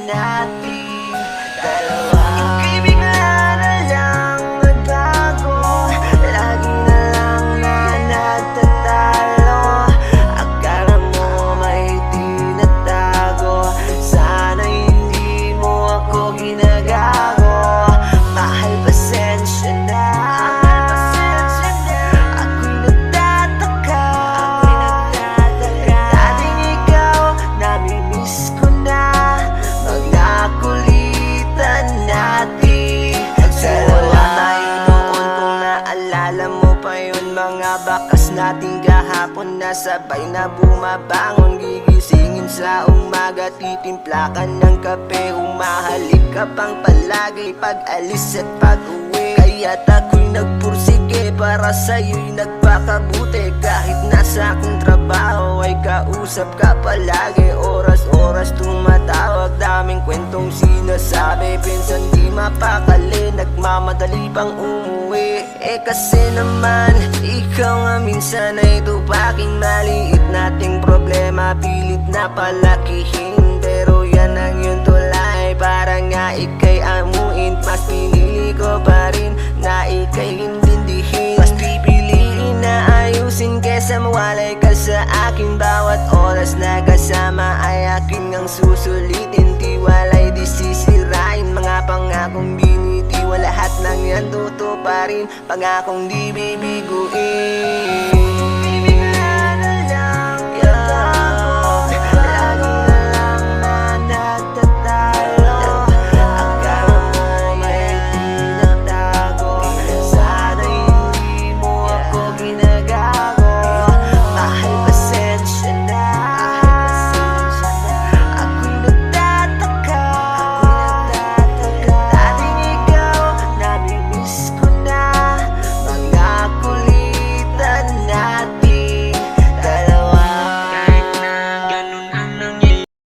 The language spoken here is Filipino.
nating dalawa. Ibig na lang nagbago, lagi na lang na nagtatalo. Akala mo may tinatago, sana hindi mo ako ginagago. Mahal, pasensya na, ako'y nagtataka. Dating ikaw, namimiss ko na. Magkakulitan natin dalawa tayo noon, kung naalala mo pa yun. Mga bakas nating gahapon na sabay na bumabangon. Gigisingin sa umaga, titimpla ka ng kape. Umahalik ka pang palagi pag-alis at pag-uwi. Kaya't ako'y nagpursige para sa'yo'y nagpakabuti. Kahit nasa aking trabaho ay kausap ka palagi. Oras-oras tumatawag, daming kwentong sinasabi. Pinsan di mapakali, nagmamadali pang umuwi. Kasi naman, ikaw nga minsan ay tupaking maliit nating problema. Pilit na palakihin, pero yan ang iyong tulay. Para nga ika'y amuin, mas pinili ko pa rin na ika'y intindihin. Mas pipiliin na ayusin kesa mawalay ka sa akin. Bawat oras na kasama ay aking ang susulitin. Tiwalay di sisirain, mga pangakong binitiwa. Lahat ng yan tutuparin, pangakong di bibiguin.